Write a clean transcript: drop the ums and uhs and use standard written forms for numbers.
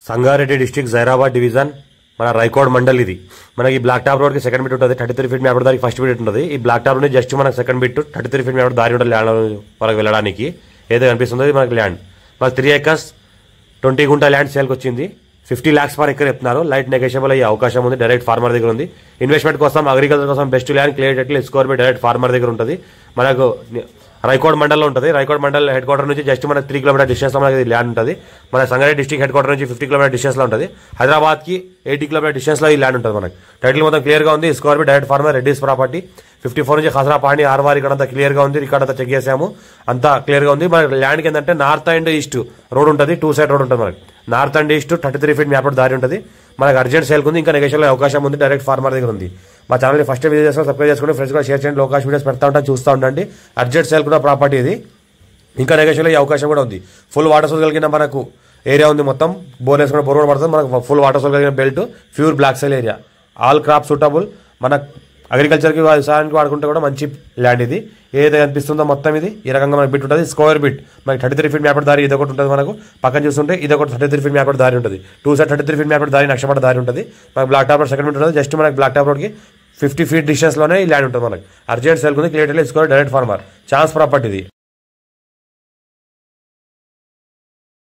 Sangareddy district Zaheerabad division మన రైకోడ్ మండల్ ఇది మనకి బ్లాక్ టాప్ రోడ్ కి సెకండ్ బిట్ ఉంటుంది 33 ఫీట్ మ్యాప్ దానికి ఫస్ట్ బిట్ ఉంటుంది ఈ బ్లాక్ టాప్ నుండి జస్ట్ మనకి సెకండ్ బిట్ 33 ఫీట్ మ్యాప్ దారి ఉంటుంది ల్యాండ్ వరకు వెళ్ళడానికి ఏదో కనిపిస్తుందో మనకి ల్యాండ్ మనకి 3 acres 20 గుంట ల్యాండ్ సేల్కి వచ్చింది 50 lakhs పర్ ఎకర్ చెప్తున్నారు లైట్ నెగోషియబుల్ అయ్యే అవకాశం ఉంది డైరెక్ట్ ఫార్మర్ దగ్గర ఉంది ఇన్వెస్ట్మెంట్ కోసం అగ్రికల్చర్ కోసం best land clear title score by direct farmer దగ్గర ఉంటుంది మనకు రైకోడ్ మండల్లో ఉంటుంది రైకోడ్ మండల్ హెడ్ క్వార్టర్ నుంచి జస్ట్ మనకి 3 కిలోమీటర్ డిస్టెన్స్ లో మనకి ల్యాండ్ ఉంటుంది మన సంగారెడ్డి డిస్ట్రిక్ట్ హెడ్ క్వార్టర్ నుంచి 50 కిలోమీటర్ డిస్టెన్స్ లో ఉంటుంది హైదరాబాద్ కి 80 కిలోమీటర్ డిస్టెన్స్ లో ఈ ల్యాండ్ ఉంటుంది మనకి టైటిల్ మొత్తం క్లియర్ గా ఉంది score by direct farmer Reddy's property 54 నుంచి ఖసరా పాండి ఆర్వార్ ఇక్కడ అంతా క్లియర్ గా ఉంది ఇక్కడ అంతా చెక్ చేసాము అంతా క్లియర్ గా ఉంది మన ల్యాండ్ కి ఏంటంటే నార్త్ అండ్ ఈస్ట్ రోడ్ ఉంటుంది 2 సైడ్ రోడ్ ఉంటుంది మనకి north and east 33 feet map దారి ఉంటుంది మనకి అర్జెంట్ సేల్ ఉంది ఇంకా నెగోషియబుల్ అవకాశం ఉంది డైరెక్ట్ ఫార్మర్ దగ్గర ఉంది మా ఛానల్ ఫస్ట్ విజిట్ చేసుకుని సబ్స్క్రైబ్ చేసుకుని ఫ్రెండ్స్ కూడా షేర్ చేయండి లోకాష్ వీడియోస్ పెడతా ఉంటాను చూస్తూ ఉండండి అర్జెంట్ సేల్ కూడా ప్రాపర్టీ ఇది ఇంకా నెగోషియబుల్ అయ్యే అవకాశం కూడా ఉంది ఫుల్ వాటర్ సోర్స్ కలిగిన మనకు ఏరియా ఉంది మొత్తం బోర్ వేసుకున్న బోర్ పడుతుంది మనకు ఫుల్ వాటర్ సోర్స్ కలిగిన belt pure black soil area all crop suitable మన అగ్రికల్చర్కి వ్యవసాయానికి వాడుకుంటే కూడా మంచి ల్యాండ్ ఇది ఏదైతే కనిపిస్తుందో మొత్తం ఇది ఈ రకంగా మనకి బిట్ ఉంటుంది స్క్వేర్ బిట్ మనకి 33 ఫీట్ మ్యాప్ దారి ఇది ఒకటి ఉంటుంది మనకు పక్కన చూస్తుంటే ఇది ఒకటి 33 ఫీట్ మ్యాప్ దారి ఉంటుంది 2 సైడ్ 33 ఫీట్ మ్యాప్ దారి నక్షపడ దారి ఉంటుంది మనకి black top road second bit ఉంటుంది జస్ట్ మనకి బ్లాక్ టాప్ రోడ్కి 50 ఫీట్ డిస్టెన్స్ లోనే ఈ ల్యాండ్ ఉంటుంది మనకి అర్జెంట్ సేల్ ఉంది clear score direct farmer chance property ఇది